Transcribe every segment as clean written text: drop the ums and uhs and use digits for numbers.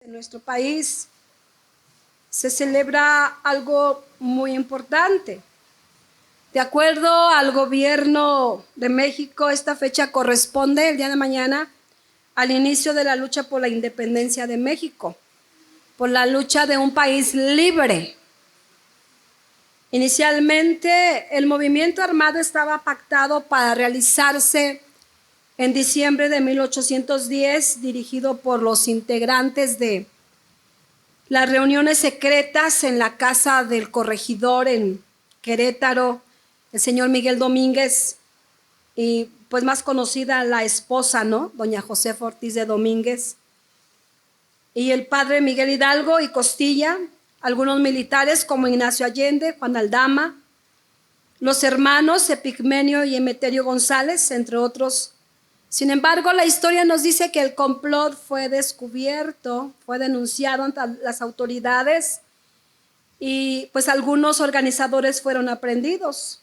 En nuestro país se celebra algo muy importante. De acuerdo al gobierno de México, esta fecha corresponde el día de mañana al inicio de la lucha por la independencia de México, por la lucha de un país libre. Inicialmente, el movimiento armado estaba pactado para realizarse en diciembre de 1810, dirigido por los integrantes de las reuniones secretas en la casa del corregidor en Querétaro, el señor Miguel Domínguez, y pues más conocida la esposa, ¿no? Doña Josefa Ortiz de Domínguez, y el padre Miguel Hidalgo y Costilla, algunos militares como Ignacio Allende, Juan Aldama, los hermanos Epigmenio y Emeterio González, entre otros. Sin embargo, la historia nos dice que el complot fue descubierto, fue denunciado ante las autoridades y pues algunos organizadores fueron aprehendidos.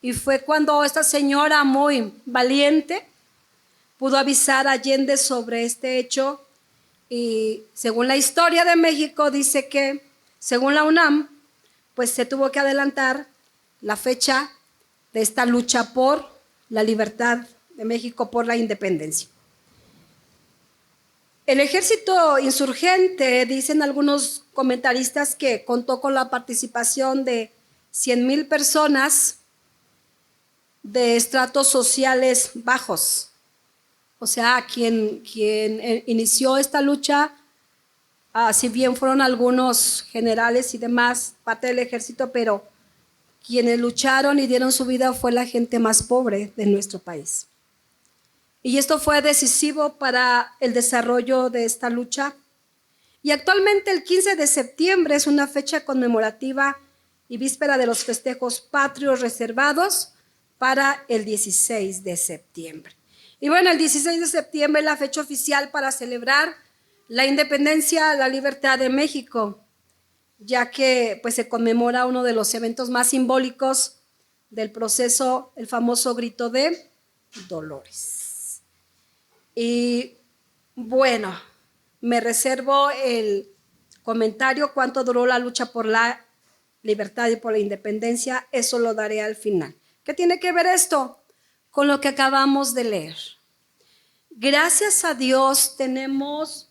Y fue cuando esta señora muy valiente pudo avisar a Allende sobre este hecho, y según la historia de México dice que, según la UNAM, pues se tuvo que adelantar la fecha de esta lucha por la libertad de México, por la independencia. El ejército insurgente, dicen algunos comentaristas, que contó con la participación de 100,000 personas de estratos sociales bajos. O sea, quien inició esta lucha, si bien fueron algunos generales y demás, parte del ejército, pero quienes lucharon y dieron su vida fue la gente más pobre de nuestro país. Y esto fue decisivo para el desarrollo de esta lucha. Y actualmente el 15 de septiembre es una fecha conmemorativa y víspera de los festejos patrios reservados para el 16 de septiembre. Y bueno, el 16 de septiembre es la fecha oficial para celebrar la independencia, la libertad de México, ya que pues se conmemora uno de los eventos más simbólicos del proceso, el famoso grito de Dolores. Y bueno, me reservo el comentario cuánto duró la lucha por la libertad y por la independencia, eso lo daré al final. ¿Qué tiene que ver esto con lo que acabamos de leer? Gracias a Dios tenemos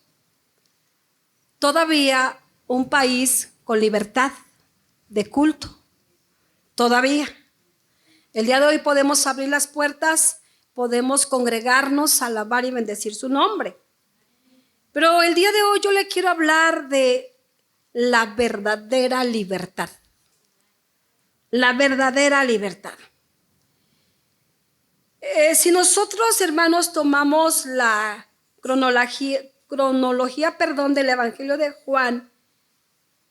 todavía un país con libertad de culto. Todavía. El día de hoy podemos abrir las puertas, podemos congregarnos, alabar y bendecir su nombre. Pero el día de hoy yo le quiero hablar de la verdadera libertad. La verdadera libertad. Si nosotros, hermanos, tomamos la cronología del Evangelio de Juan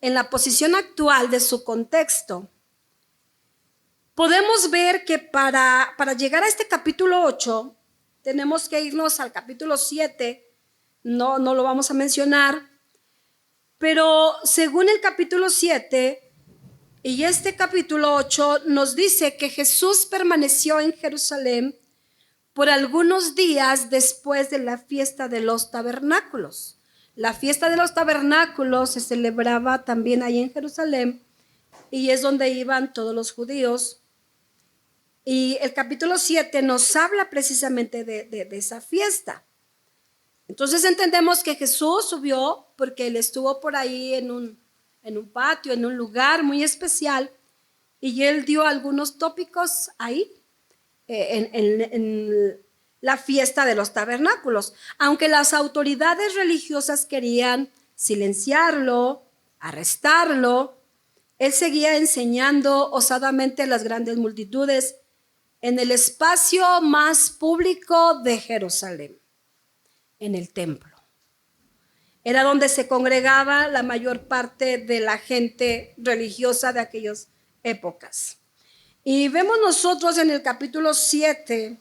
en la posición actual de su contexto, podemos ver que para llegar a este capítulo 8 tenemos que irnos al capítulo 7, no lo vamos a mencionar, pero según el capítulo 7 y este capítulo 8 nos dice que Jesús permaneció en Jerusalén por algunos días después de la fiesta de los tabernáculos. La fiesta de los tabernáculos se celebraba también ahí en Jerusalén y es donde iban todos los judíos. Y el capítulo 7 nos habla precisamente de esa fiesta. Entonces entendemos que Jesús subió porque él estuvo por ahí en un patio, en un lugar muy especial, y él dio algunos tópicos ahí en la fiesta de los tabernáculos. Aunque las autoridades religiosas querían silenciarlo, arrestarlo, él seguía enseñando osadamente a las grandes multitudes en el espacio más público de Jerusalén, en el templo. Era donde se congregaba la mayor parte de la gente religiosa de aquellas épocas. Y vemos nosotros en el capítulo 7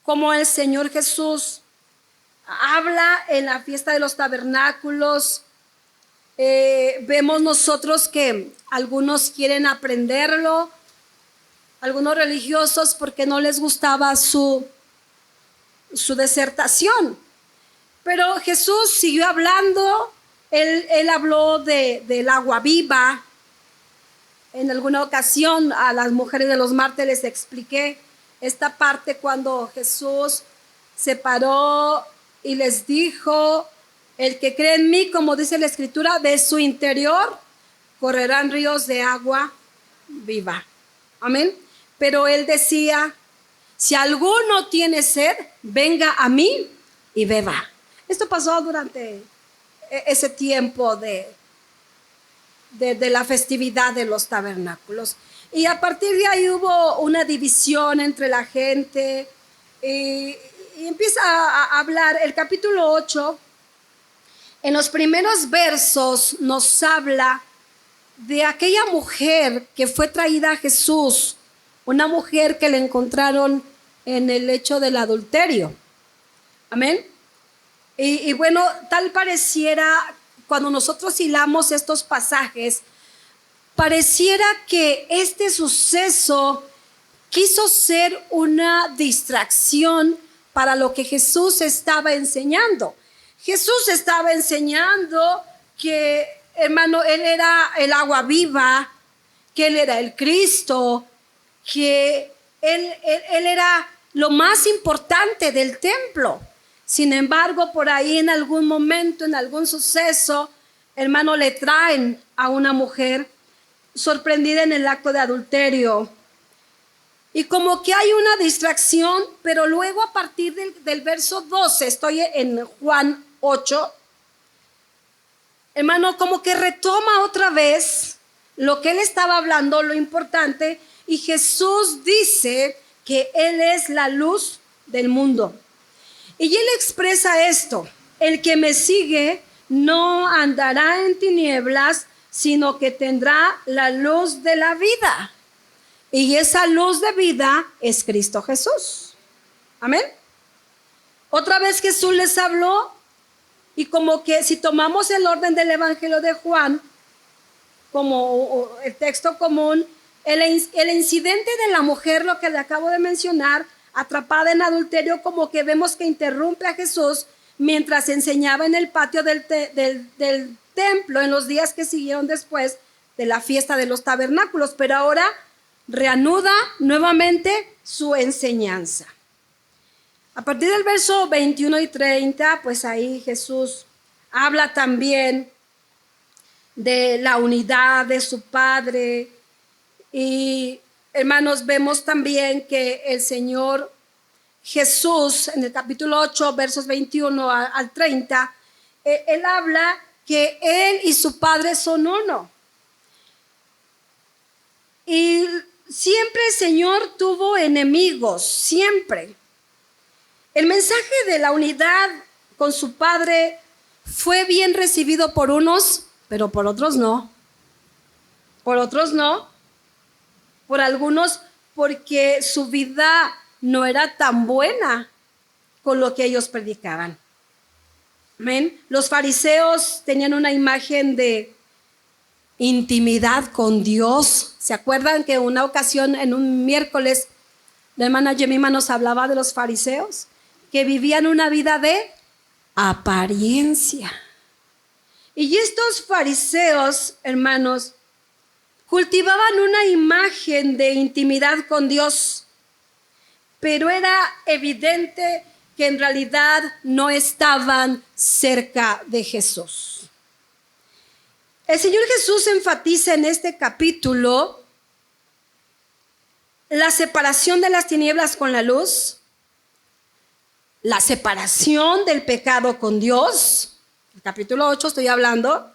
cómo el Señor Jesús habla en la fiesta de los tabernáculos. Vemos nosotros que algunos quieren aprenderlo, algunos religiosos, porque no les gustaba su disertación. Pero Jesús siguió hablando Él habló del agua viva. En alguna ocasión a las mujeres de los mártires les expliqué esta parte cuando Jesús se paró y les dijo: el que cree en mí, como dice la Escritura, de su interior correrán ríos de agua viva. Amén. Pero él decía: si alguno tiene sed, venga a mí y beba. Esto pasó durante ese tiempo de la festividad de los tabernáculos. Y a partir de ahí hubo una división entre la gente y empieza a hablar. El capítulo 8, en los primeros versos, nos habla de aquella mujer que fue traída a Jesús, una mujer que le encontraron en el hecho del adulterio. Amén. Y bueno, tal pareciera, cuando nosotros hilamos estos pasajes, pareciera que este suceso quiso ser una distracción para lo que Jesús estaba enseñando. Jesús estaba enseñando que, hermano, Él era el agua viva, que Él era el Cristo, que Él era lo más importante del templo. Sin embargo, por ahí en algún momento, en algún suceso, hermano, le traen a una mujer sorprendida en el acto de adulterio. Y como que hay una distracción, pero luego a partir del verso 12, estoy en Juan 8, hermano, como que retoma otra vez lo que él estaba hablando, lo importante, y Jesús dice que Él es la luz del mundo. Y Él expresa esto: el que me sigue no andará en tinieblas, sino que tendrá la luz de la vida. Y esa luz de vida es Cristo Jesús. Amén. Otra vez Jesús les habló, y como que si tomamos el orden del Evangelio de Juan como el texto común, el incidente de la mujer, lo que le acabo de mencionar, atrapada en adulterio, como que vemos que interrumpe a Jesús mientras enseñaba en el patio del templo en los días que siguieron después de la fiesta de los tabernáculos, pero ahora reanuda nuevamente su enseñanza. A partir del verso 21 y 30, pues ahí Jesús habla también de la unidad de su Padre. Y hermanos, vemos también que el Señor Jesús, en el capítulo 8, versos 21 al 30, Él habla que Él y su Padre son uno. Y siempre el Señor tuvo enemigos, siempre. El mensaje de la unidad con su Padre fue bien recibido por unos, pero por otros no. Por otros no. Por algunos porque su vida no era tan buena con lo que ellos predicaban. Amén. Los fariseos tenían una imagen de intimidad con Dios. ¿Se acuerdan que una ocasión en un miércoles la hermana Yemima nos hablaba de los fariseos que vivían una vida de apariencia? Y estos fariseos, hermanos, cultivaban una imagen de intimidad con Dios, pero era evidente que en realidad no estaban cerca de Jesús. El Señor Jesús enfatiza en este capítulo la separación de las tinieblas con la luz, la separación del pecado con Dios. El capítulo 8 estoy hablando.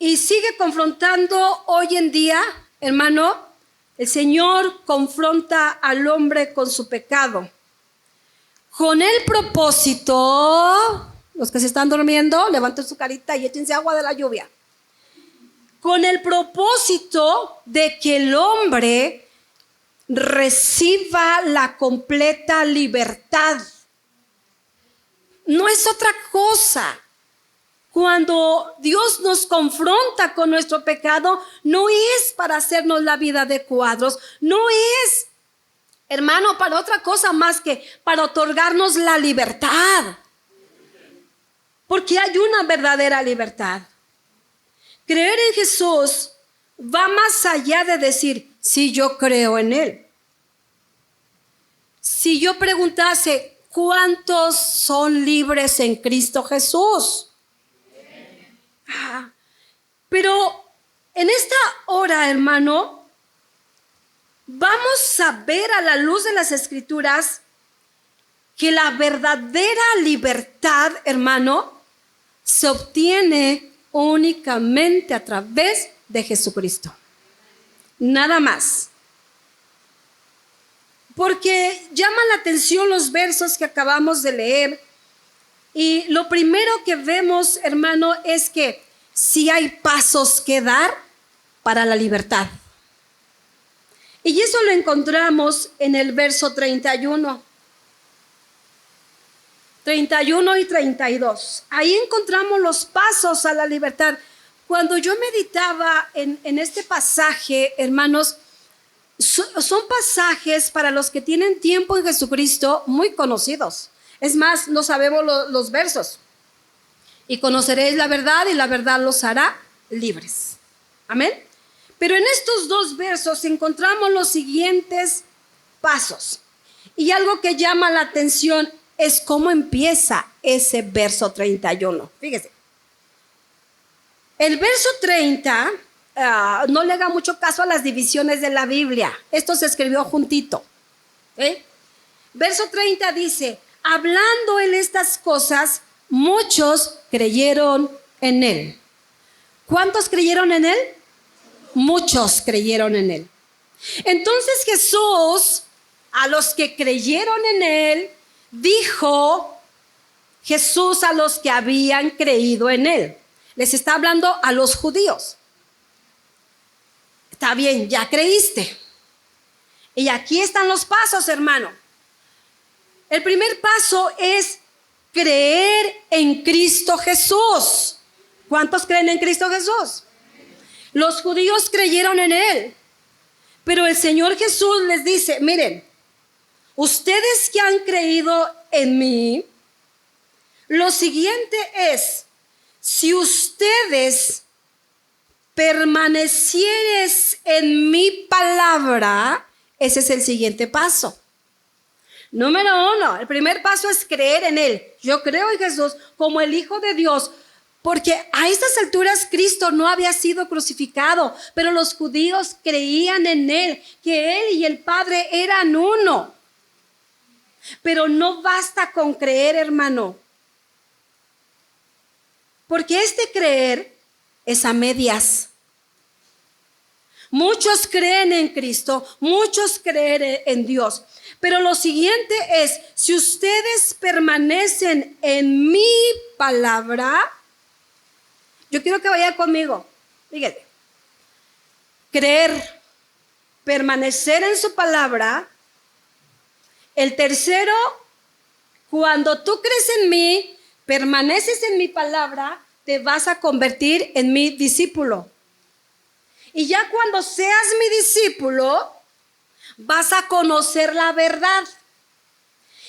Y sigue confrontando hoy en día, hermano. El Señor confronta al hombre con su pecado, con el propósito, los que se están durmiendo, levanten su carita y échense agua de la lluvia, con el propósito de que el hombre reciba la completa libertad. No es otra cosa. Cuando Dios nos confronta con nuestro pecado, no es para hacernos la vida de cuadros, no es, hermano, para otra cosa más que para otorgarnos la libertad. porque hay una verdadera libertad. Creer en Jesús va más allá de decir, sí, yo creo en Él. Si yo preguntase, ¿cuántos son libres en Cristo Jesús? Pero en esta hora, hermano, vamos a ver a la luz de las Escrituras que la verdadera libertad, hermano, se obtiene únicamente a través de Jesucristo. Nada más. Porque llaman la atención los versos que acabamos de leer. Y lo primero que vemos, hermano, es que sí hay pasos que dar para la libertad. Y eso lo encontramos en el verso 31 y 32. Ahí encontramos los pasos a la libertad. Cuando yo meditaba en este pasaje, hermanos, son pasajes para los que tienen tiempo en Jesucristo muy conocidos. Es más, no sabemos los versos. Y conoceréis la verdad y la verdad los hará libres. Amén. Pero en estos dos versos encontramos los siguientes pasos. Y algo que llama la atención es cómo empieza ese verso 31. Fíjese. El verso 30, no le haga mucho caso a las divisiones de la Biblia. Esto se escribió juntito. Verso 30 dice, hablando él estas cosas, muchos creyeron en él. ¿Cuántos creyeron en él? Muchos creyeron en él. Entonces Jesús, a los que creyeron en él, dijo Jesús a los que habían creído en él. Les está hablando a los judíos. Está bien, ya creíste. Y aquí están los pasos, hermano. El primer paso es creer en Cristo Jesús. ¿Cuántos creen en Cristo Jesús? Los judíos creyeron en él. Pero el Señor Jesús les dice, miren, ustedes que han creído en mí, lo siguiente es, si ustedes permanecieres en mi palabra, ese es el siguiente paso. Número 1, el primer paso es creer en él. Yo creo en Jesús como el Hijo de Dios, porque a estas alturas Cristo no había sido crucificado, pero los judíos creían en él, que él y el Padre eran uno. Pero no basta con creer, hermano, porque este creer es a medias. Muchos creen en Cristo, muchos creen en Dios. Pero lo siguiente es, si ustedes permanecen en mi palabra, yo quiero que vaya conmigo. Fíjate, creer, permanecer en su palabra. El tercero, cuando tú crees en mí, permaneces en mi palabra, te vas a convertir en mi discípulo. Y ya cuando seas mi discípulo, vas a conocer la verdad.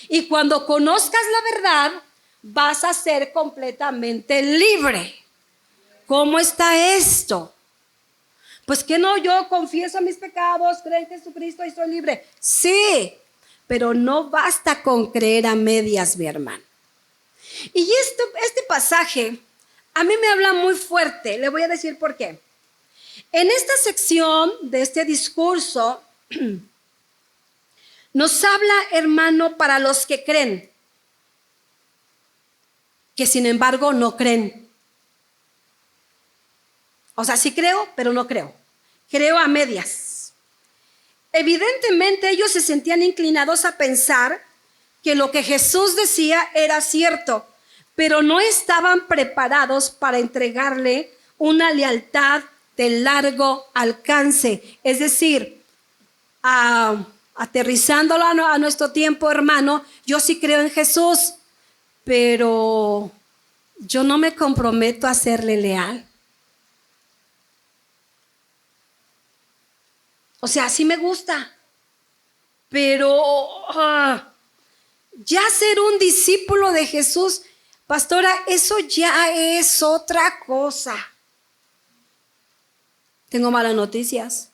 Y cuando conozcas la verdad, vas a ser completamente libre. ¿Cómo está esto? Pues que no, yo confieso mis pecados, creo en Jesucristo y soy libre. Sí, pero no basta con creer a medias, mi hermano. Y este pasaje a mí me habla muy fuerte. Le voy a decir por qué. En esta sección de este discurso nos habla, hermano, para los que creen, que sin embargo no creen. O sea, sí creo, pero no creo. Creo a medias. Evidentemente ellos se sentían inclinados a pensar que lo que Jesús decía era cierto, pero no estaban preparados para entregarle una lealtad de largo alcance. Es decir, aterrizándolo a nuestro tiempo, hermano, yo sí creo en Jesús, pero yo no me comprometo a serle leal. O sea, sí me gusta, pero ya ser un discípulo de Jesús, Pastora, eso ya es otra cosa. Tengo malas noticias.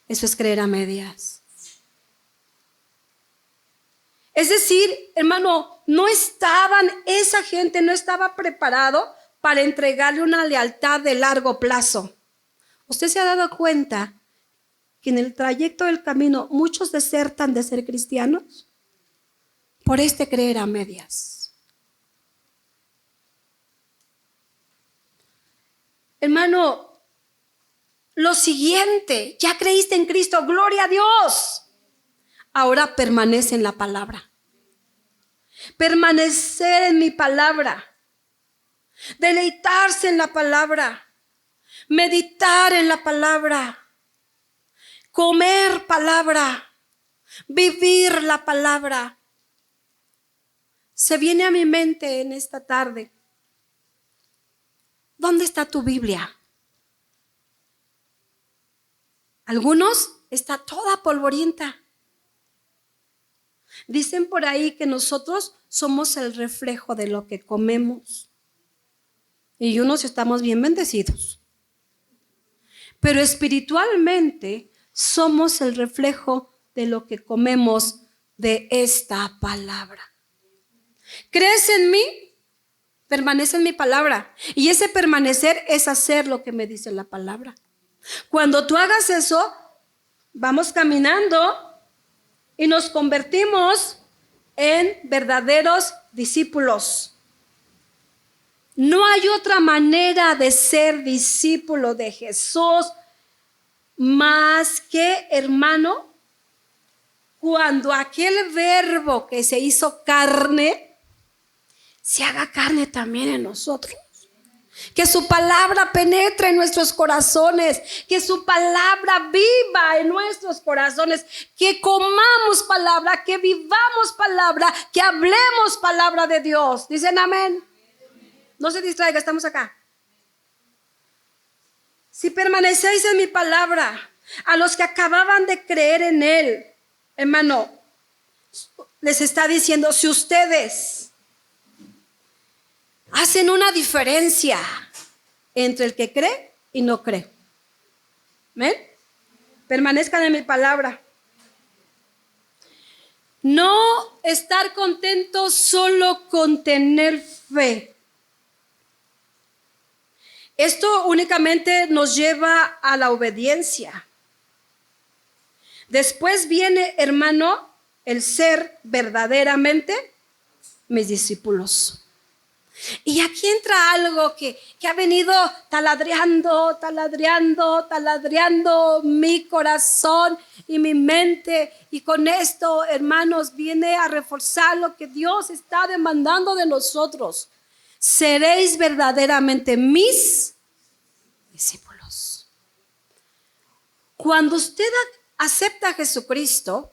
Eso es creer a medias. Es decir, hermano, esa gente no estaba preparado para entregarle una lealtad de largo plazo. ¿Usted se ha dado cuenta que en el trayecto del camino muchos desertan de ser cristianos? Por creer a medias. Hermano, lo siguiente, ya creíste en Cristo, gloria a Dios. Ahora permanece en la palabra. Permanecer en mi palabra. Deleitarse en la palabra. Meditar en la palabra. Comer palabra. Vivir la palabra. Se viene a mi mente en esta tarde. ¿Dónde está tu Biblia? Algunos está toda polvorienta. Dicen por ahí que nosotros somos el reflejo de lo que comemos. Y unos estamos bien bendecidos. Pero espiritualmente somos el reflejo de lo que comemos de esta palabra. ¿Crees en mí? Permanece en mi palabra. Y ese permanecer es hacer lo que me dice la palabra. Cuando tú hagas eso, vamos caminando y nos convertimos en verdaderos discípulos. No hay otra manera de ser discípulo de Jesús más que, hermano, cuando aquel verbo que se hizo carne, se haga carne también en nosotros. Que su palabra penetre en nuestros corazones, que su palabra viva en nuestros corazones, que comamos palabra, que vivamos palabra, que hablemos palabra de Dios. ¿Dicen amén? No se distraiga, estamos acá. Si permanecéis en mi palabra, a los que acababan de creer en Él, hermano, les está diciendo, si ustedes hacen una diferencia entre el que cree y no cree. ¿Ven? Permanezcan en mi palabra. No estar contentos solo con tener fe. Esto únicamente nos lleva a la obediencia. Después viene, hermano, el ser verdaderamente mis discípulos. Y aquí entra algo que ha venido taladreando mi corazón y mi mente. Y con esto, hermanos, viene a reforzar lo que Dios está demandando de nosotros. Seréis verdaderamente mis discípulos. Cuando usted acepta a Jesucristo,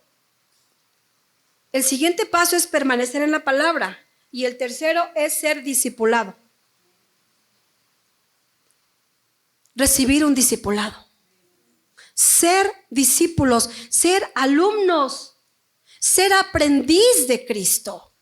el siguiente paso es permanecer en la palabra. Y el tercero es ser discipulado. Recibir un discipulado. Ser discípulos, ser alumnos, ser aprendiz de Cristo.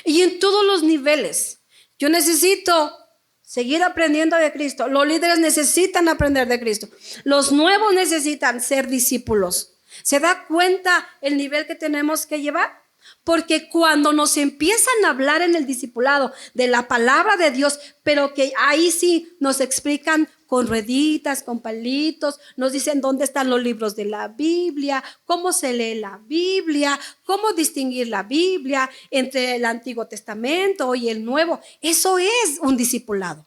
Y en todos los niveles. Yo necesito seguir aprendiendo de Cristo. Los líderes necesitan aprender de Cristo. Los nuevos necesitan ser discípulos. ¿Se da cuenta el nivel que tenemos que llevar? Porque cuando nos empiezan a hablar en el discipulado de la palabra de Dios, pero que ahí sí nos explican con rueditas, con palitos, nos dicen dónde están los libros de la Biblia, cómo se lee la Biblia, cómo distinguir la Biblia entre el Antiguo Testamento y el Nuevo. Eso es un discipulado.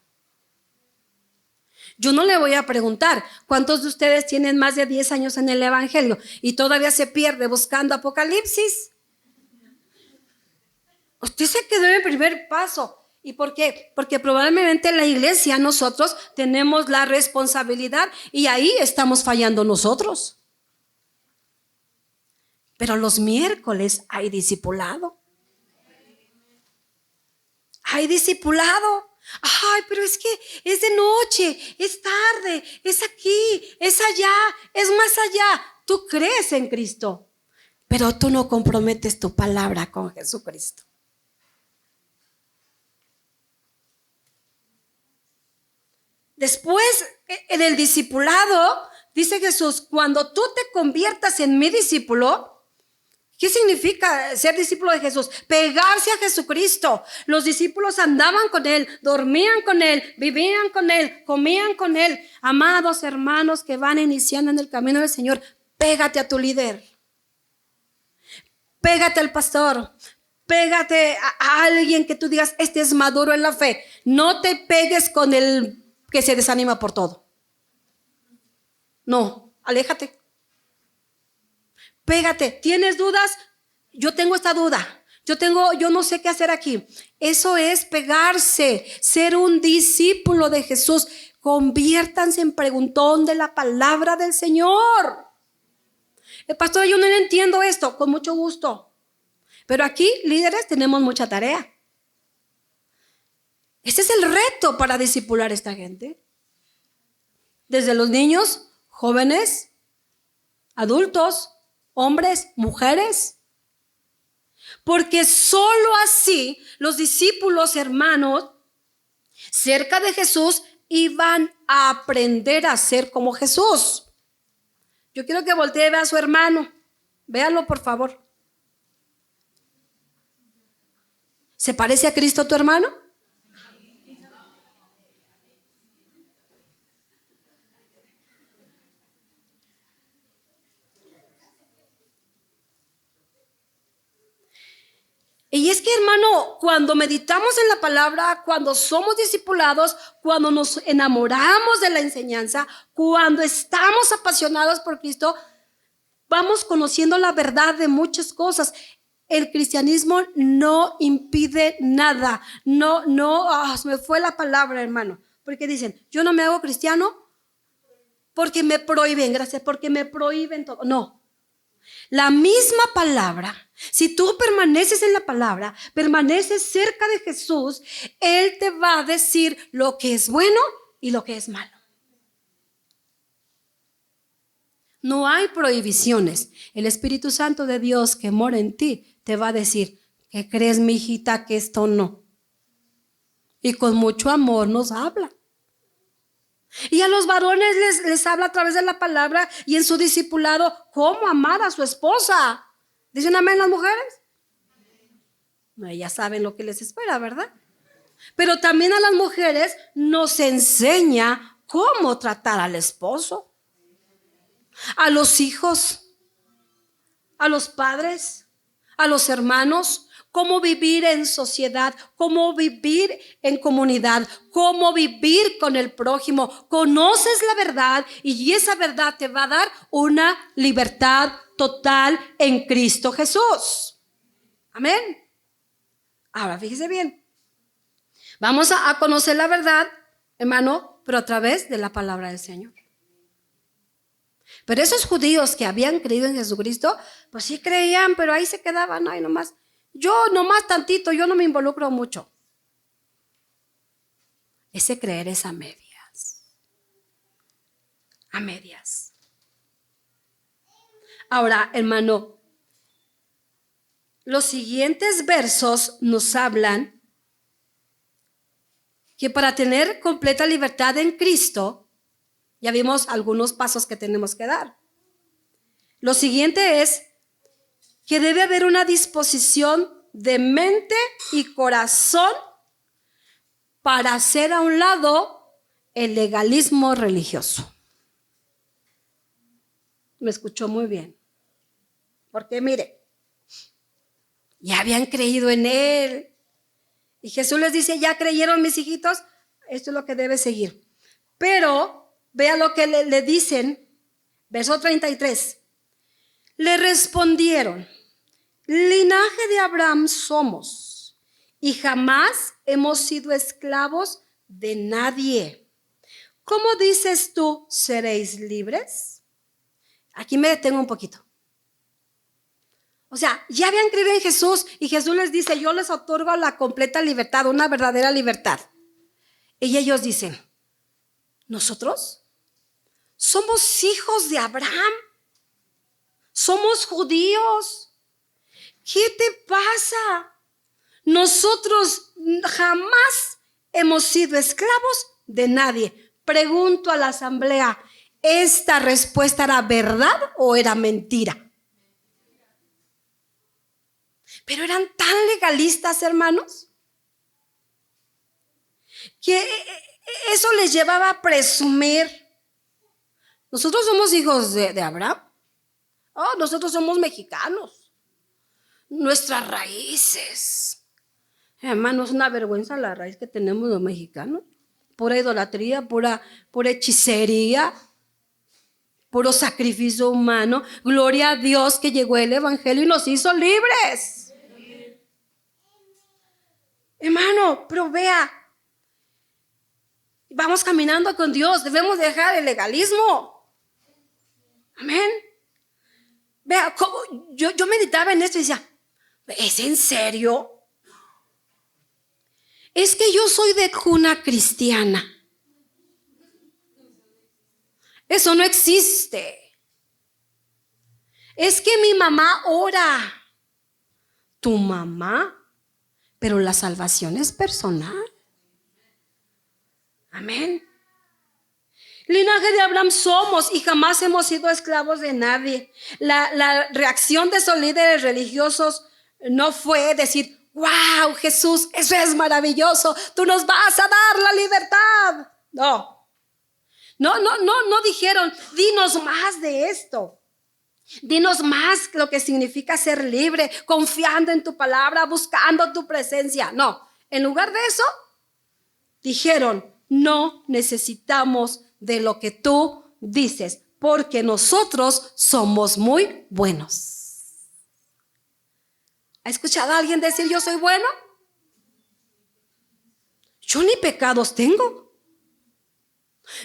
Yo no le voy a preguntar cuántos de ustedes tienen más de 10 años en el Evangelio y todavía se pierde buscando Apocalipsis. Usted se quedó en el primer paso. ¿Y por qué? Porque probablemente en la iglesia nosotros tenemos la responsabilidad y ahí estamos fallando nosotros. Pero los miércoles hay discipulado. Hay discipulado. Ay, pero es que es de noche, es tarde, es aquí, es allá, es más allá. Tú crees en Cristo, pero tú no comprometes tu palabra con Jesucristo. Después, en el discipulado, dice Jesús, cuando tú te conviertas en mi discípulo, ¿qué significa ser discípulo de Jesús? Pegarse a Jesucristo. Los discípulos andaban con Él, dormían con Él, vivían con Él, comían con Él. Amados hermanos que van iniciando en el camino del Señor, pégate a tu líder. Pégate al pastor. Pégate a alguien que tú digas, este es maduro en la fe. No te pegues con el que se desanima por todo. No, aléjate. Pégate. ¿Tienes dudas? Yo tengo esta duda. Yo no sé qué hacer aquí. Eso es pegarse, ser un discípulo de Jesús. Conviértanse en preguntón de la palabra del Señor. El pastor, yo no entiendo esto. Con mucho gusto. Pero aquí, líderes, tenemos mucha tarea. Este es el reto para discipular a esta gente. Desde los niños, jóvenes, adultos, hombres, mujeres. Porque solo así los discípulos, hermanos, cerca de Jesús, iban a aprender a ser como Jesús. Yo quiero que voltee y vea a su hermano. Véalo, por favor. ¿Se parece a Cristo tu hermano? Y es que, hermano, cuando meditamos en la palabra, cuando somos discipulados, cuando nos enamoramos de la enseñanza, cuando estamos apasionados por Cristo, vamos conociendo la verdad de muchas cosas. El cristianismo no impide nada. Se me fue la palabra, hermano. Porque dicen, yo no me hago cristiano porque me prohíben, gracias, porque me prohíben todo. No. La misma palabra, si tú permaneces en la palabra, permaneces cerca de Jesús, Él te va a decir lo que es bueno y lo que es malo. No hay prohibiciones. El Espíritu Santo de Dios que mora en ti te va a decir, ¿qué crees, mi hijita, que esto no? Y con mucho amor nos habla. Y a los varones les habla a través de la palabra y en su discipulado cómo amar a su esposa. ¿Dicen amén las mujeres? No, ellas saben lo que les espera, ¿verdad? Pero también a las mujeres nos enseña cómo tratar al esposo, a los hijos, a los padres, a los hermanos, cómo vivir en sociedad, cómo vivir en comunidad, cómo vivir con el prójimo. Conoces la verdad y esa verdad te va a dar una libertad total en Cristo Jesús. Amén. Ahora fíjese bien. Vamos a conocer la verdad, hermano, pero a través de la palabra del Señor. Pero esos judíos que habían creído en Jesucristo, pues sí creían, pero ahí se quedaban, ay, nomás. Yo nomás tantito, yo no me involucro mucho. Ese creer es a medias. A medias. Ahora, hermano, los siguientes versos nos hablan que para tener completa libertad en Cristo, ya vimos algunos pasos que tenemos que dar. Lo siguiente es que debe haber una disposición de mente y corazón para hacer a un lado el legalismo religioso. Me escuchó muy bien. Porque mire, ya habían creído en Él. Y Jesús les dice, ¿ya creyeron mis hijitos? Esto es lo que debe seguir. Pero vea lo que le dicen, verso 33. Le respondieron, linaje de Abraham somos y jamás hemos sido esclavos de nadie. ¿Cómo dices tú, seréis libres? Aquí me detengo un poquito. O sea, ya habían creído en Jesús y Jesús les dice, yo les otorgo la completa libertad, una verdadera libertad. Y ellos dicen, ¿nosotros? Somos hijos de Abraham. Somos judíos. ¿Qué te pasa? Nosotros jamás hemos sido esclavos de nadie. Pregunto a la asamblea, ¿esta respuesta era verdad o era mentira? Pero eran tan legalistas, hermanos, que eso les llevaba a presumir. Nosotros somos hijos de Abraham. Oh, nosotros somos mexicanos. Nuestras raíces. Hermanos, es una vergüenza la raíz que tenemos los mexicanos. Pura idolatría, pura hechicería, puro sacrificio humano. Gloria a Dios que llegó el evangelio y nos hizo libres. Hermano, pero vea, vamos caminando con Dios, debemos dejar el legalismo. Amén. Vea, yo meditaba en esto y decía, ¿es en serio? Es que yo soy de cuna cristiana. Eso no existe. Es que mi mamá ora. Tu mamá, pero la salvación es personal. Amén. Linaje de Abraham somos y jamás hemos sido esclavos de nadie. La reacción de esos líderes religiosos no fue decir, wow, Jesús, eso es maravilloso, tú nos vas a dar la libertad. No dijeron, dinos más de esto. Dinos más lo que significa ser libre, confiando en tu palabra, buscando tu presencia. No, en lugar de eso, dijeron, no necesitamos de lo que tú dices, porque nosotros somos muy buenos. ¿Ha escuchado a alguien decir yo soy bueno? Yo ni pecados tengo.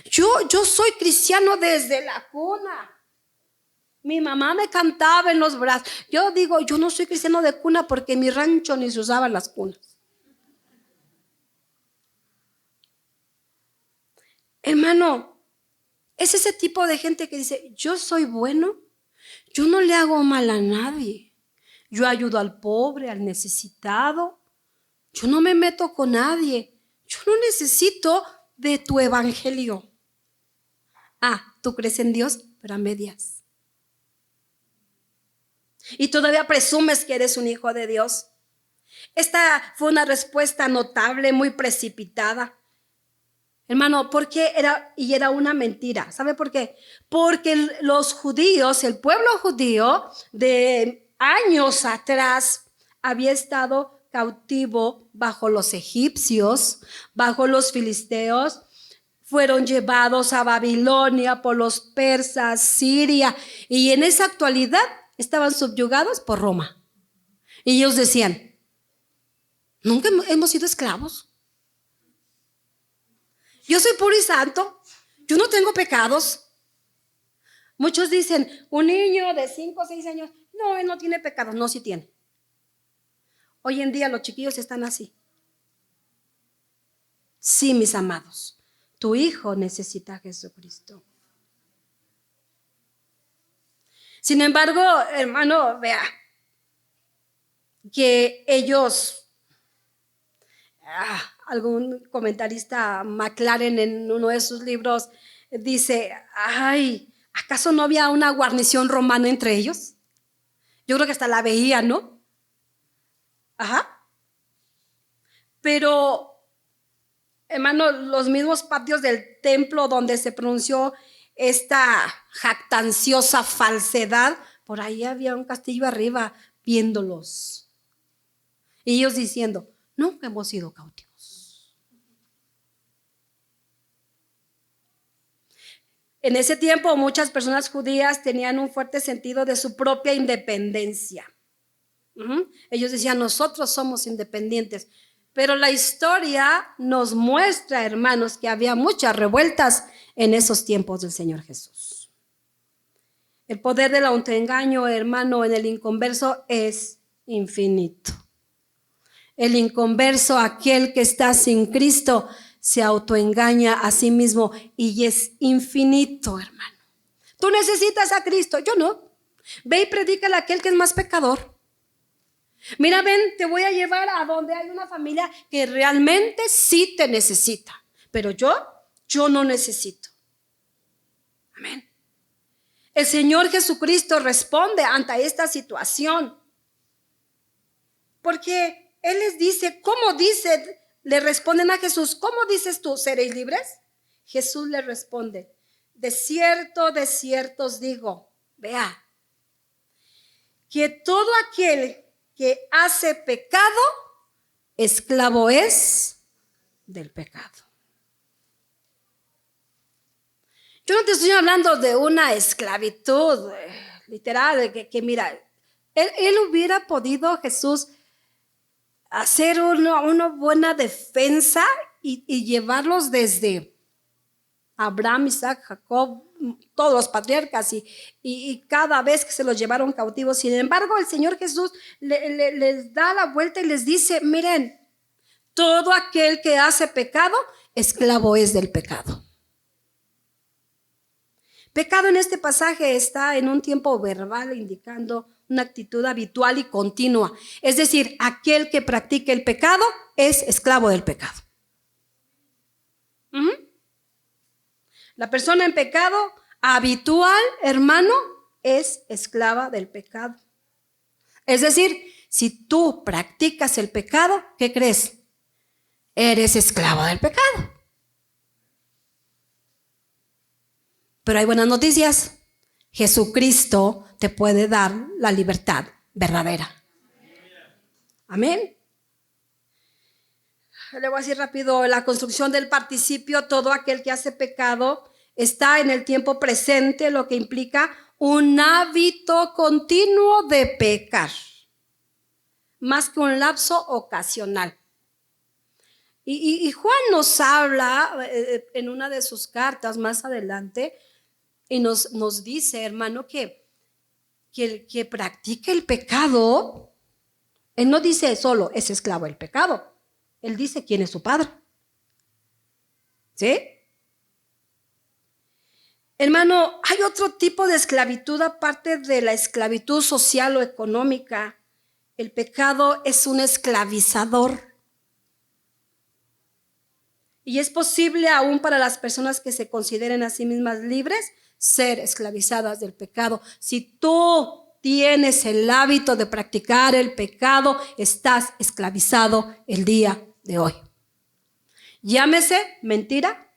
Yo soy cristiano desde la cuna. Mi mamá me cantaba en los brazos. Yo digo, yo no soy cristiano de cuna porque en mi rancho ni se usaban las cunas. Hermano, es ese tipo de gente que dice, yo soy bueno, yo no le hago mal a nadie. Yo ayudo al pobre, al necesitado. Yo no me meto con nadie. Yo no necesito de tu evangelio. Tú crees en Dios, pero a medias. Y todavía presumes que eres un hijo de Dios. Esta fue una respuesta notable, muy precipitada. Hermano, ¿por qué era una mentira? ¿Sabe por qué? Porque los judíos, el pueblo judío de años atrás había estado cautivo bajo los egipcios, bajo los filisteos. Fueron llevados a Babilonia por los persas, Siria, y en esa actualidad estaban subyugados por Roma. Y ellos decían, nunca hemos sido esclavos. Yo soy puro y santo. Yo no tengo pecados. Muchos dicen, un niño de 5 o 6 años, no, él no tiene pecados. No, sí tiene. Hoy en día los chiquillos están así. Sí, mis amados, tu hijo necesita a Jesucristo. Sin embargo, hermano, vea, que ellos, algún comentarista, McLaren, en uno de sus libros, dice, ¿acaso no había una guarnición romana entre ellos? Yo creo que hasta la veía, ¿no? Pero, hermano, los mismos patios del templo donde se pronunció esta jactanciosa falsedad, por ahí había un castillo arriba viéndolos. Y ellos diciendo, nunca hemos sido cautivos. En ese tiempo muchas personas judías tenían un fuerte sentido de su propia independencia. Ellos decían, nosotros somos independientes. Pero la historia nos muestra, hermanos, que había muchas revueltas en esos tiempos del Señor Jesús. El poder del autoengaño, hermano, en el inconverso es infinito. El inconverso, aquel que está sin Cristo, se autoengaña a sí mismo y es infinito, hermano. Tú necesitas a Cristo, yo no. Ve y predícale a aquel que es más pecador. Mira, ven, te voy a llevar a donde hay una familia que realmente sí te necesita. Pero yo yo no necesito. Amén. El Señor Jesucristo responde ante esta situación. Porque Él les dice, ¿cómo dice? Le responden a Jesús, ¿cómo dices tú, seréis libres? Jesús le responde, de cierto os digo, vea, que todo aquel que hace pecado, esclavo es del pecado. Yo no te estoy hablando de una esclavitud literal, que mira, él hubiera podido, Jesús, hacer una buena defensa y llevarlos desde Abraham, Isaac, Jacob, todos los patriarcas y cada vez que se los llevaron cautivos. Sin embargo, el Señor Jesús les da la vuelta y les dice, miren, todo aquel que hace pecado, esclavo es del pecado. Pecado en este pasaje está en un tiempo verbal indicando una actitud habitual y continua. Es decir, aquel que practique el pecado es esclavo del pecado. La persona en pecado habitual, hermano, es esclava del pecado. Es decir, si tú practicas el pecado, ¿qué crees? Eres esclavo del pecado. Pero hay buenas noticias. Jesucristo te puede dar la libertad verdadera. Amén. Le voy a decir rápido, la construcción del participio, todo aquel que hace pecado, está en el tiempo presente, lo que implica un hábito continuo de pecar, más que un lapso ocasional. Y Juan nos habla en una de sus cartas más adelante y nos dice, hermano, que el que practica el pecado, él no dice solo es esclavo del pecado. Él dice quién es su padre. ¿Sí? Hermano, hay otro tipo de esclavitud aparte de la esclavitud social o económica. El pecado es un esclavizador. Y es posible aún para las personas que se consideren a sí mismas libres ser esclavizadas del pecado. Si tú tienes el hábito de practicar el pecado, estás esclavizado el día de hoy. Llámese mentira,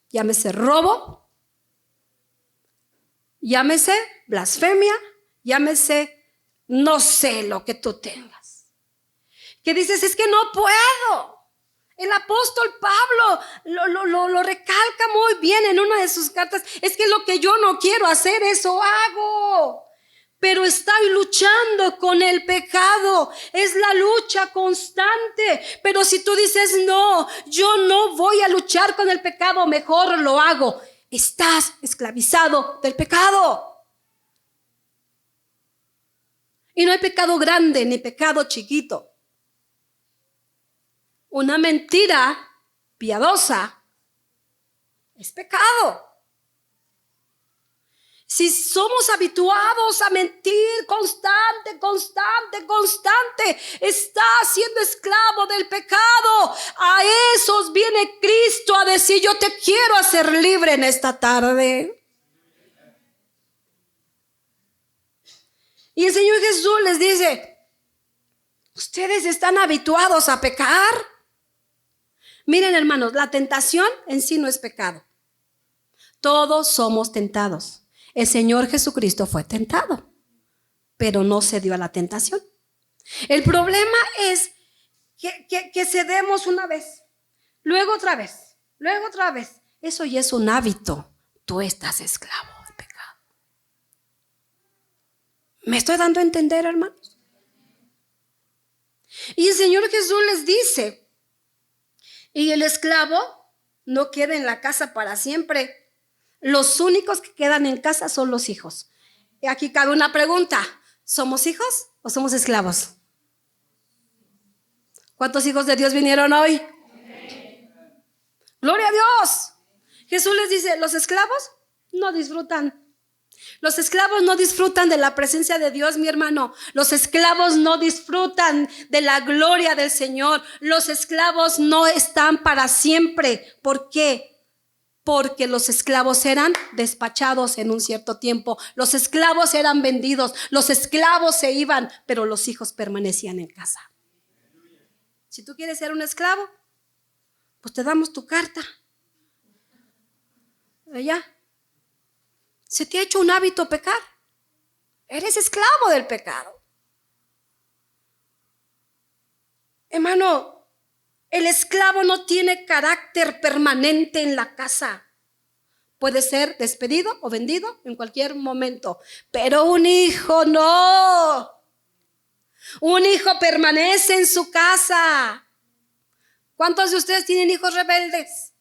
llámese robo, llámese blasfemia, llámese no sé lo que tú tengas. Que dices, es que no puedo. El apóstol Pablo lo recalca muy bien en una de sus cartas. Es que lo que yo no quiero hacer, eso hago. Pero estoy luchando con el pecado. Es la lucha constante. Pero si tú dices, no, yo no voy a luchar con el pecado, mejor lo hago. Estás esclavizado del pecado. Y no hay pecado grande ni pecado chiquito. Una mentira piadosa es pecado. Si somos habituados a mentir constante, está siendo esclavo del pecado. A esos viene Cristo a decir, yo te quiero hacer libre en esta tarde. Y el Señor Jesús les dice, ustedes están habituados a pecar. Miren, hermanos, la tentación en sí no es pecado. Todos somos tentados. El Señor Jesucristo fue tentado, pero no cedió a la tentación. El problema es que cedemos una vez, luego otra vez, luego otra vez. Eso ya es un hábito. Tú estás esclavo del pecado. ¿Me estoy dando a entender, hermanos? Y el Señor Jesús les dice, y el esclavo no queda en la casa para siempre. Los únicos que quedan en casa son los hijos. Y aquí cabe una pregunta. ¿Somos hijos o somos esclavos? ¿Cuántos hijos de Dios vinieron hoy? ¡Gloria a Dios! Jesús les dice, los esclavos no disfrutan. Los esclavos no disfrutan de la presencia de Dios, mi hermano. Los esclavos no disfrutan de la gloria del Señor. Los esclavos no están para siempre. ¿Por qué? porque los esclavos eran despachados en un cierto tiempo. Los esclavos eran vendidos, los esclavos se iban, pero los hijos permanecían en casa. Si tú quieres ser un esclavo, pues te damos tu carta. Allá. Se te ha hecho un hábito pecar. Eres esclavo del pecado. Hermano, el esclavo no tiene carácter permanente en la casa. Puede ser despedido o vendido en cualquier momento. Pero un hijo no. Un hijo permanece en su casa. ¿Cuántos de ustedes tienen hijos rebeldes?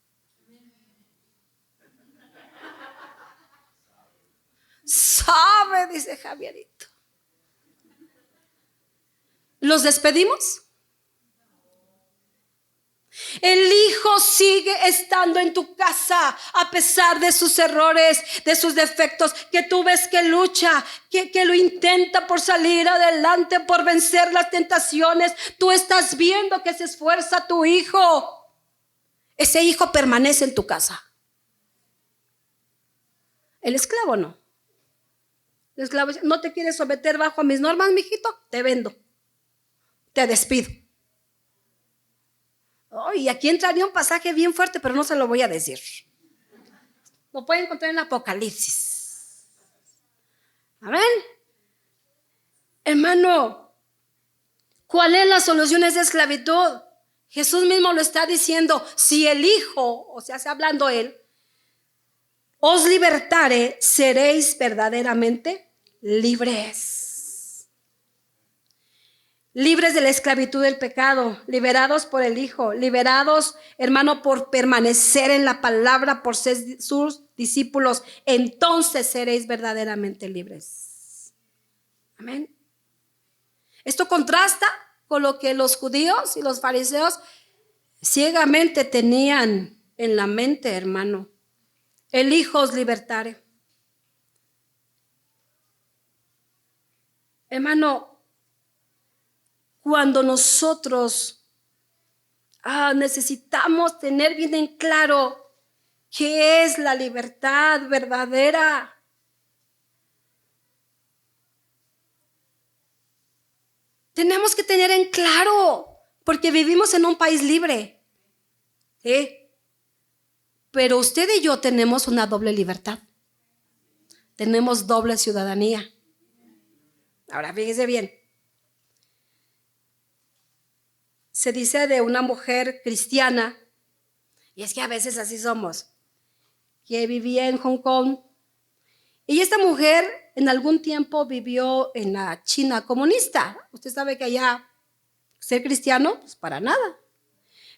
Sabe, dice Javierito. ¿Los despedimos? El hijo sigue estando en tu casa a pesar de sus errores, de sus defectos, que tú ves que lucha, que lo intenta por salir adelante, por vencer las tentaciones. Tú estás viendo que se esfuerza tu hijo. Ese hijo permanece en tu casa. El esclavo no. El esclavo dice, no te quieres someter bajo mis normas, mijito, te vendo, te despido. Oh, y aquí entraría un pasaje bien fuerte, pero no se lo voy a decir. Lo pueden encontrar en Apocalipsis. Amén. Hermano, ¿cuál es la solución a esa esclavitud? Jesús mismo lo está diciendo. Si el Hijo, o sea, está hablando Él, os libertare, seréis verdaderamente libres. Libres de la esclavitud del pecado, liberados por el Hijo, liberados, hermano, por permanecer en la palabra, por ser sus discípulos. Entonces seréis verdaderamente libres. Amén. Esto contrasta con lo que los judíos y los fariseos ciegamente tenían en la mente, hermano. El Hijo os libertare. Hermano, cuando nosotros necesitamos tener bien en claro qué es la libertad verdadera. Tenemos que tener en claro, porque vivimos en un país libre. ¿Sí? Pero usted y yo tenemos una doble libertad. Tenemos doble ciudadanía. Ahora fíjese bien. Se dice de una mujer cristiana, y es que a veces así somos, que vivía en Hong Kong. Y esta mujer en algún tiempo vivió en la China comunista. Usted sabe que allá ser cristiano, pues para nada.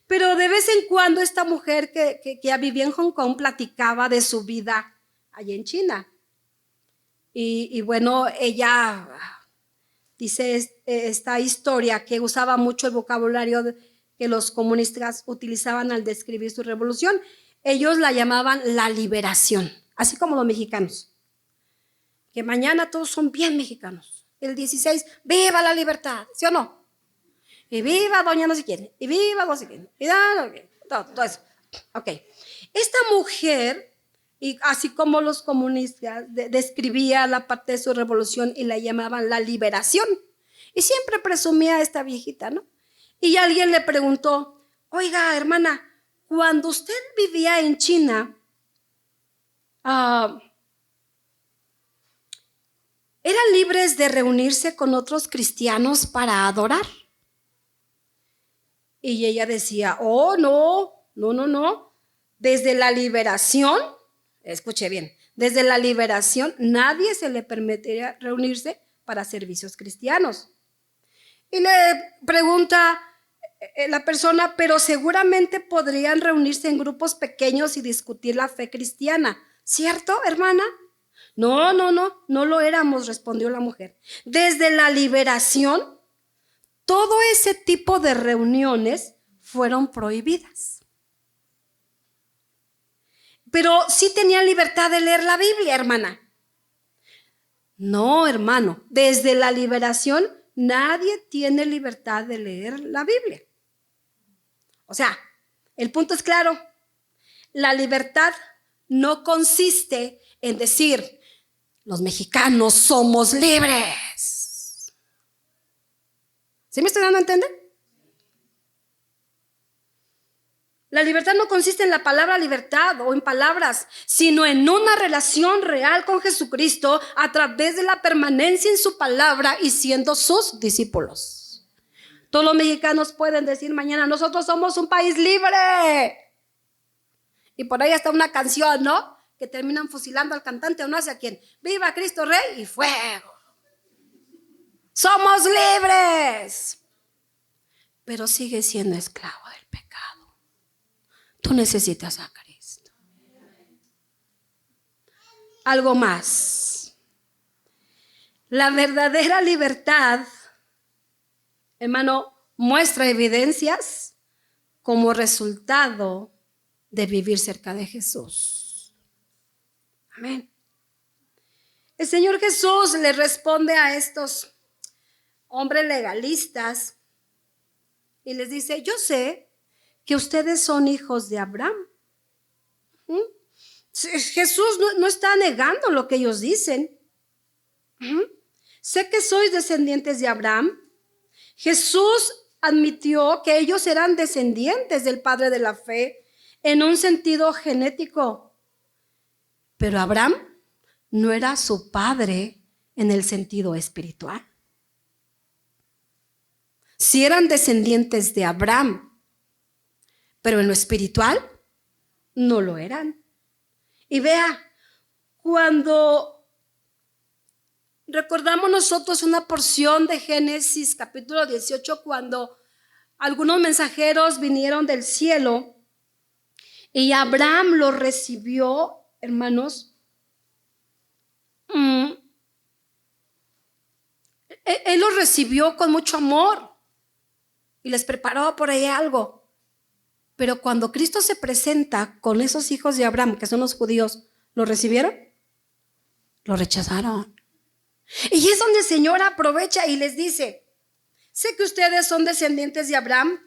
Pero de vez en cuando esta mujer que ya vivía en Hong Kong platicaba de su vida allá en China. Y bueno, ella dice esta historia que usaba mucho el vocabulario que los comunistas utilizaban al describir su revolución. Ellos la llamaban la liberación, así como los mexicanos. Que mañana todos son bien mexicanos. El 16, ¡viva la libertad! ¿Sí o no? Y viva doña no sé quién, y viva no sé quién, y todo eso. Ok. Esta mujer, y así como los comunistas, describía la parte de su revolución y la llamaban la liberación. Y siempre presumía a esta viejita, ¿no? Y alguien le preguntó, oiga, hermana, cuando usted vivía en China, ¿eran libres de reunirse con otros cristianos para adorar? Y ella decía, oh, no. Desde la liberación, escuche bien, desde la liberación nadie se le permitiría reunirse para servicios cristianos. Y le pregunta la persona, pero seguramente podrían reunirse en grupos pequeños y discutir la fe cristiana, ¿cierto, hermana? No lo éramos, respondió la mujer. Desde la liberación, todo ese tipo de reuniones fueron prohibidas. Pero sí tenían libertad de leer la Biblia, hermana. No, hermano, desde la liberación nadie tiene libertad de leer la Biblia. O sea, el punto es claro. La libertad no consiste en decir, los mexicanos somos libres. ¿Sí me estoy dando a entender? La libertad no consiste en la palabra libertad o en palabras, sino en una relación real con Jesucristo a través de la permanencia en su palabra y siendo sus discípulos. Todos los mexicanos pueden decir mañana, nosotros somos un país libre. Y por ahí está una canción, ¿no? Que terminan fusilando al cantante o no sé a quién. ¡Viva Cristo Rey! Y fuego. ¡Somos libres! Pero sigue siendo esclavo del pecado. Tú necesitas a Cristo. Algo más. La verdadera libertad, hermano, muestra evidencias como resultado de vivir cerca de Jesús. Amén. El Señor Jesús le responde a estos hombres legalistas y les dice, yo sé que ustedes son hijos de Abraham. Jesús no está negando lo que ellos dicen. Sé que sois descendientes de Abraham. Jesús admitió que ellos eran descendientes del padre de la fe en un sentido genético. Pero Abraham no era su padre en el sentido espiritual. Sí eran descendientes de Abraham, pero en lo espiritual no lo eran. Y vea, cuando recordamos nosotros una porción de Génesis capítulo 18, cuando algunos mensajeros vinieron del cielo y Abraham los recibió, hermanos, él los recibió con mucho amor y les preparó por ahí algo. Pero cuando Cristo se presenta con esos hijos de Abraham, que son los judíos, ¿lo recibieron? Lo rechazaron. Y es donde el Señor aprovecha y les dice, sé que ustedes son descendientes de Abraham,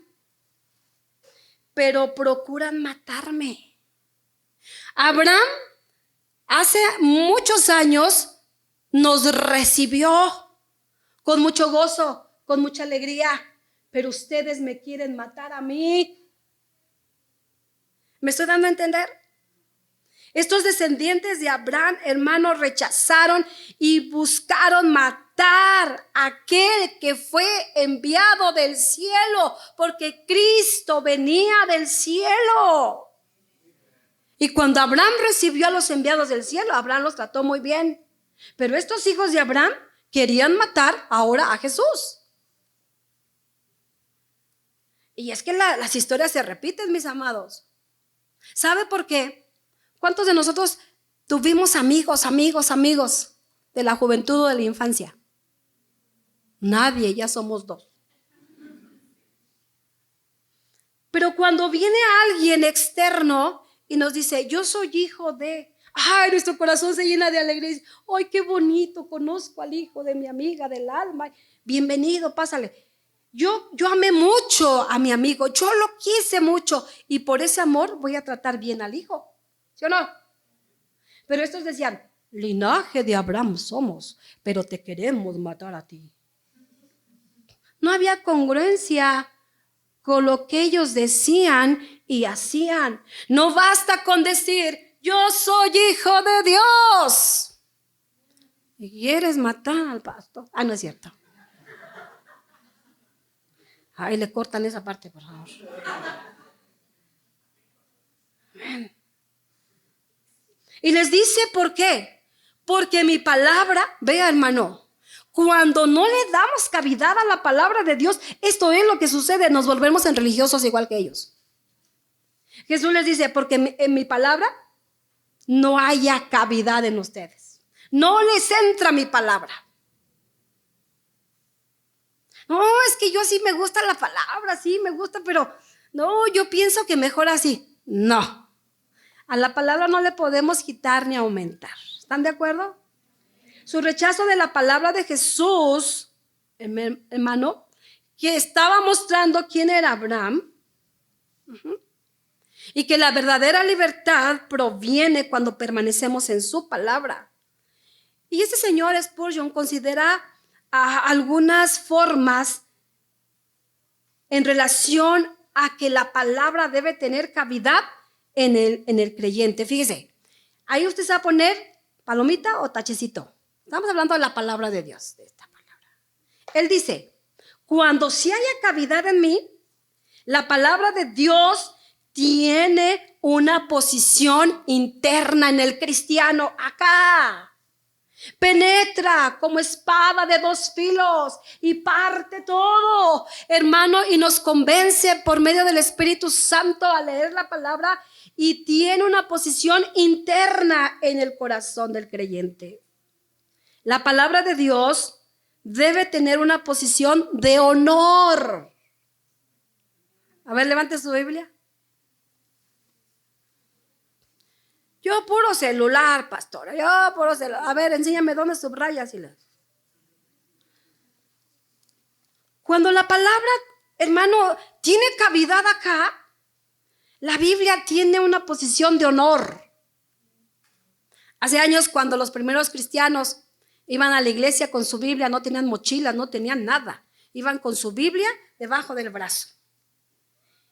pero procuran matarme. Abraham hace muchos años nos recibió con mucho gozo, con mucha alegría, pero ustedes me quieren matar a mí. ¿Me estoy dando a entender? Estos descendientes de Abraham, hermanos, rechazaron y buscaron matar a aquel que fue enviado del cielo, porque Cristo venía del cielo. Y cuando Abraham recibió a los enviados del cielo, Abraham los trató muy bien. Pero estos hijos de Abraham querían matar ahora a Jesús. Y es que las historias se repiten, mis amados. ¿Sabe por qué? ¿Cuántos de nosotros tuvimos amigos de la juventud o de la infancia? Nadie, ya somos 2. Pero cuando viene alguien externo y nos dice, yo soy hijo de, ay, nuestro corazón se llena de alegría. Ay, qué bonito, conozco al hijo de mi amiga del alma. Bienvenido, pásale. Yo amé mucho a mi amigo, yo lo quise mucho y por ese amor voy a tratar bien al hijo. ¿Sí o no? Pero estos decían, linaje de Abraham somos, pero te queremos matar a ti. No había congruencia con lo que ellos decían y hacían. No basta con decir, yo soy hijo de Dios. Y quieres matar al pastor. Ah, no es cierto. Ahí le cortan esa parte, por favor. Amén. Y les dice, ¿por qué? Porque mi palabra, vea hermano, cuando no le damos cavidad a la palabra de Dios, esto es lo que sucede, nos volvemos en religiosos igual que ellos. Jesús les dice, porque en mi palabra no haya cavidad en ustedes. No les entra mi palabra. No, es que yo sí me gusta la palabra, sí me gusta, pero no, yo pienso que mejor así. No, a la palabra no le podemos quitar ni aumentar. ¿Están de acuerdo? Su rechazo de la palabra de Jesús, hermano, que estaba mostrando quién era Abraham, y que la verdadera libertad proviene cuando permanecemos en su palabra. Y este señor Spurgeon considera algunas formas en relación a que la palabra debe tener cavidad en el creyente. Fíjese, ahí usted se va a poner palomita o tachecito. Estamos hablando de la palabra de Dios, de esta palabra. Él dice, cuando sí haya cavidad en mí, la palabra de Dios tiene una posición interna en el cristiano acá. Penetra como espada de dos filos y parte todo, hermano, y nos convence por medio del Espíritu Santo a leer la palabra, y tiene una posición interna en el corazón del creyente. La palabra de Dios debe tener una posición de honor. A ver, levante su Biblia. Yo puro celular, pastora. Yo puro celular. A ver, enséñame dónde subrayas. Cuando la palabra, hermano, tiene cavidad acá, la Biblia tiene una posición de honor. Hace años, cuando los primeros cristianos iban a la iglesia con su Biblia, no tenían mochilas, no tenían nada. Iban con su Biblia debajo del brazo.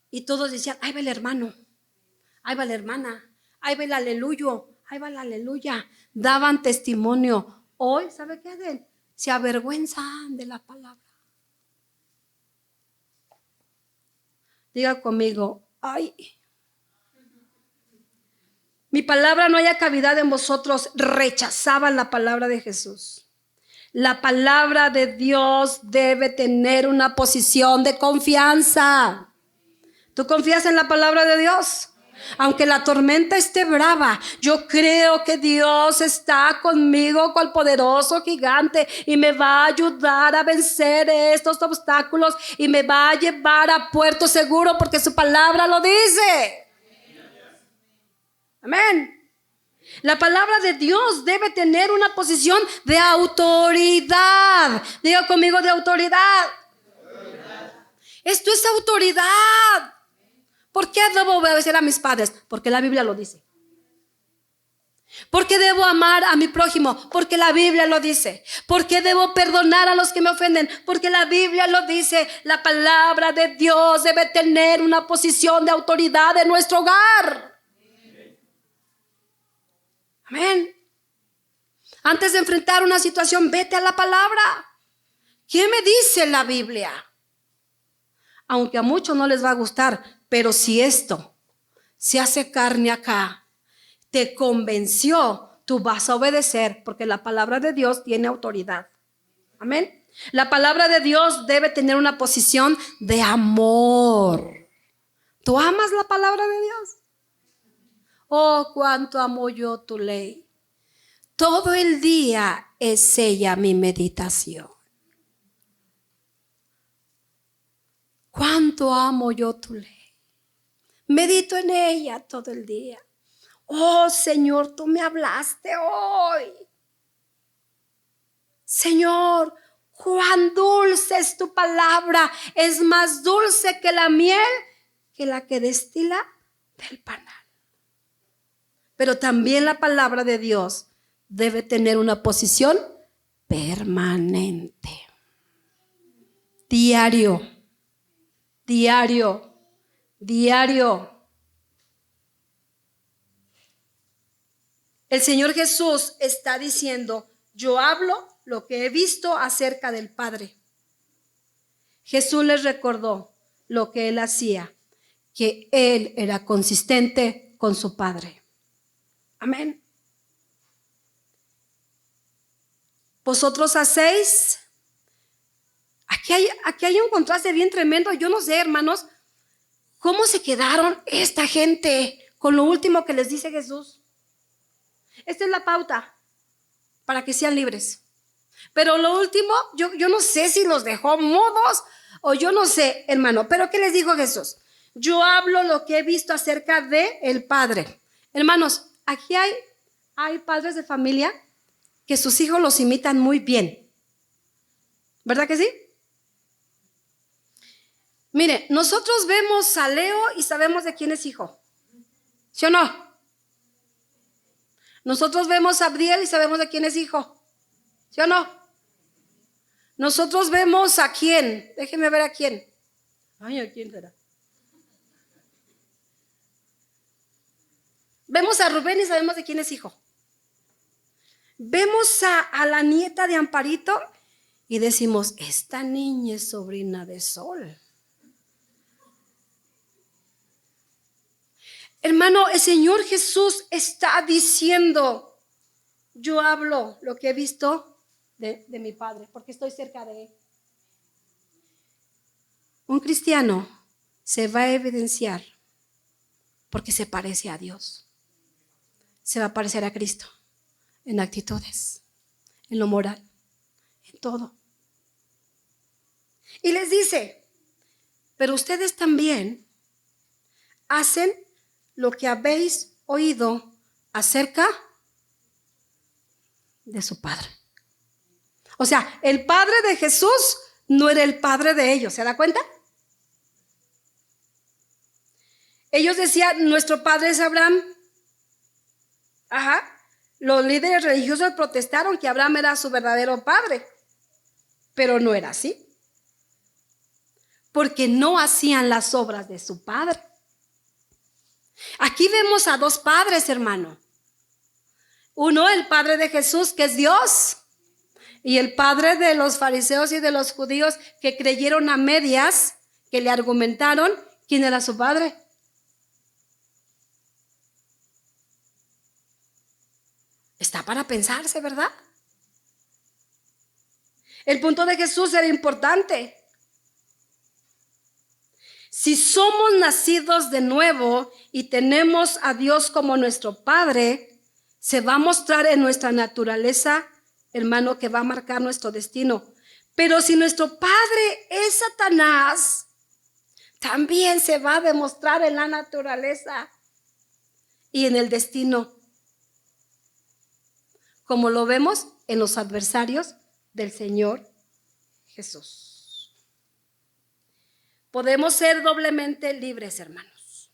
Y todos decían, ahí va el hermano, ahí va la hermana, ahí va el aleluyo, ahí va la aleluya. Daban testimonio. Hoy, ¿sabe qué hacen? Se avergüenzan de la palabra. Diga conmigo, ay, mi palabra no haya cavidad en vosotros. Rechazaban la palabra de Jesús. La palabra de Dios debe tener una posición de confianza. ¿Tú confías en la palabra de Dios? Aunque la tormenta esté brava, yo creo que Dios está conmigo cual poderoso gigante y me va a ayudar a vencer estos obstáculos y me va a llevar a puerto seguro porque su palabra lo dice. Amén. La palabra de Dios debe tener una posición de autoridad. Diga conmigo, de autoridad. Esto es autoridad. ¿Por qué debo obedecer a mis padres? Porque la Biblia lo dice. ¿Por qué debo amar a mi prójimo? Porque la Biblia lo dice. ¿Por qué debo perdonar a los que me ofenden? Porque la Biblia lo dice. La palabra de Dios debe tener una posición de autoridad en nuestro hogar. Amén. Antes de enfrentar una situación, vete a la palabra. ¿Qué me dice la Biblia? Aunque a muchos no les va a gustar, pero si esto se hace carne acá, te convenció, tú vas a obedecer, porque la palabra de Dios tiene autoridad. Amén. La palabra de Dios debe tener una posición de amor. ¿Tú amas la palabra de Dios? Oh, cuánto amo yo tu ley. Todo el día es ella mi meditación. Cuánto amo yo tu ley. Medito en ella todo el día. Oh, Señor, tú me hablaste hoy. Señor, cuán dulce es tu palabra. Es más dulce que la miel, que la que destila del panal. Pero también la palabra de Dios debe tener una posición permanente. Diario. Diario. Diario. El Señor Jesús está diciendo, yo hablo lo que he visto acerca del Padre. Jesús les recordó lo que Él hacía, que Él era consistente con su Padre. Amén. Vosotros hacéis. Aquí hay un contraste bien tremendo. Yo no sé, hermanos, cómo se quedaron esta gente con lo último que les dice Jesús. Esta es la pauta para que sean libres. Pero lo último, yo no sé si los dejó mudos o yo no sé, hermano. Pero ¿qué les dijo Jesús? Yo hablo lo que he visto acerca de el Padre. Hermanos, aquí hay padres de familia que sus hijos los imitan muy bien. ¿Verdad que sí? Mire, nosotros vemos a Leo y sabemos de quién es hijo. ¿Sí o no? Nosotros vemos a Abdiel y sabemos de quién es hijo. ¿Sí o no? Nosotros vemos a quién. Déjenme ver a quién. Ay, ¿a quién será? Vemos a Rubén y sabemos de quién es hijo. Vemos a la nieta de Amparito y decimos, esta niña es sobrina de Sol. Hermano, el Señor Jesús está diciendo, yo hablo lo que he visto de mi Padre, porque estoy cerca de Él. Un cristiano se va a evidenciar porque se parece a Dios. Se va a parecer a Cristo en actitudes, en lo moral, en todo. Y les dice, pero ustedes también hacen lo que habéis oído acerca de su padre. O sea, el padre de Jesús no era el padre de ellos, ¿se da cuenta? Ellos decían, nuestro padre es Abraham. Ajá. Los líderes religiosos protestaron que Abraham era su verdadero padre, pero no era así, porque no hacían las obras de su padre. Aquí vemos a dos padres, hermano. Uno, el padre de Jesús, que es Dios, y el padre de los fariseos y de los judíos que creyeron a medias, que le argumentaron quién era su padre. Está para pensarse, ¿verdad? El punto de Jesús era importante. Si somos nacidos de nuevo y tenemos a Dios como nuestro Padre, se va a mostrar en nuestra naturaleza, hermano, que va a marcar nuestro destino. Pero si nuestro padre es Satanás, también se va a demostrar en la naturaleza y en el destino, como lo vemos en los adversarios del Señor Jesús. Podemos ser doblemente libres, hermanos,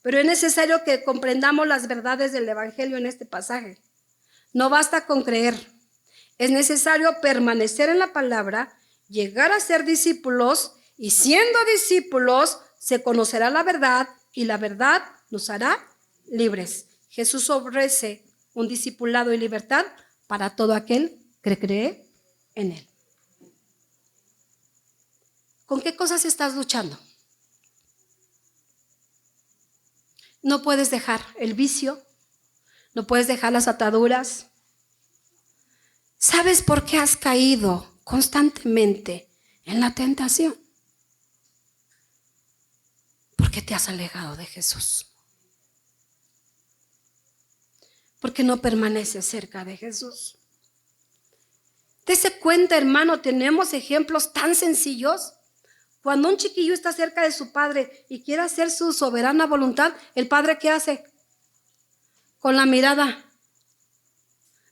pero es necesario que comprendamos las verdades del Evangelio en este pasaje. No basta con creer, es necesario permanecer en la palabra, llegar a ser discípulos, y siendo discípulos se conocerá la verdad y la verdad nos hará libres. Jesús ofrece un discipulado y libertad para todo aquel que cree en Él. ¿Con qué cosas estás luchando? No puedes dejar el vicio, no puedes dejar las ataduras. ¿Sabes por qué has caído constantemente en la tentación? Porque te has alejado de Jesús. Porque no permaneces cerca de Jesús. Dese cuenta, hermano, tenemos ejemplos tan sencillos. Cuando un chiquillo está cerca de su padre y quiere hacer su soberana voluntad, ¿el padre qué hace? Con la mirada.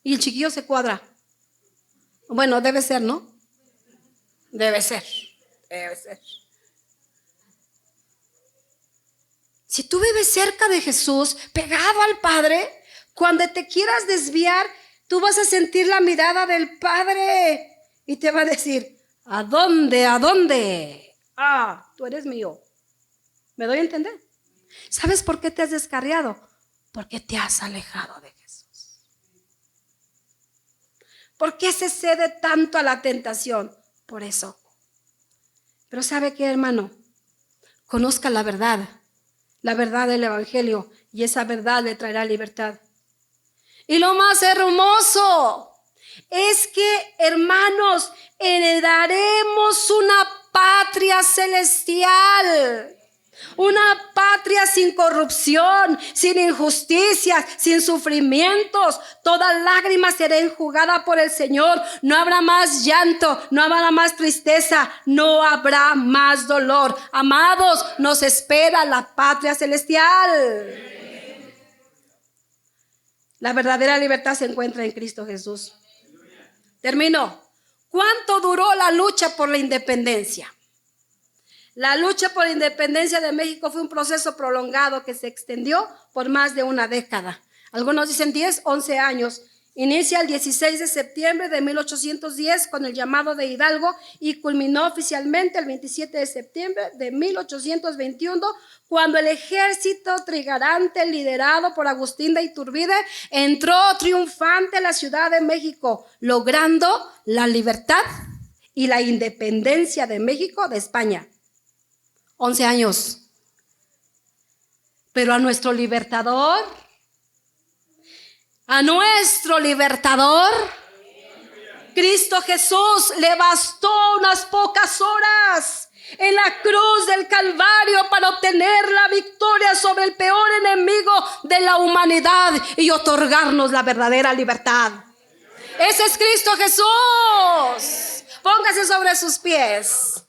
Y el chiquillo se cuadra. Bueno, debe ser, ¿no? Debe ser. Si tú vives cerca de Jesús, pegado al Padre, cuando te quieras desviar, tú vas a sentir la mirada del Padre y te va a decir, ¿a dónde? ¿A dónde? Ah, tú eres mío. ¿Me doy a entender? ¿Sabes por qué te has descarriado? Porque te has alejado de Jesús. ¿Por qué se cede tanto a la tentación? Por eso. Pero ¿sabe qué, hermano? Conozca la verdad del Evangelio, y esa verdad le traerá libertad. Y lo más hermoso es que, hermanos, heredaremos una patria celestial. Una patria sin corrupción, sin injusticias, sin sufrimientos. Toda lágrima será enjugada por el Señor. No habrá más llanto, no habrá más tristeza, no habrá más dolor. Amados, nos espera la patria celestial. La verdadera libertad se encuentra en Cristo Jesús. Termino. ¿Cuánto duró la lucha por la independencia? La lucha por la independencia de México fue un proceso prolongado que se extendió por más de una década. Algunos dicen 10, 11 años. Inicia el 16 de septiembre de 1810 con el llamado de Hidalgo y culminó oficialmente el 27 de septiembre de 1821 cuando el ejército trigarante liderado por Agustín de Iturbide entró triunfante a la Ciudad de México, logrando la libertad y la independencia de México de España. 11 años. Pero a nuestro libertador, Cristo Jesús, le bastó unas pocas horas en la cruz del Calvario para obtener la victoria sobre el peor enemigo de la humanidad y otorgarnos la verdadera libertad. Ese es Cristo Jesús. Póngase sobre sus pies.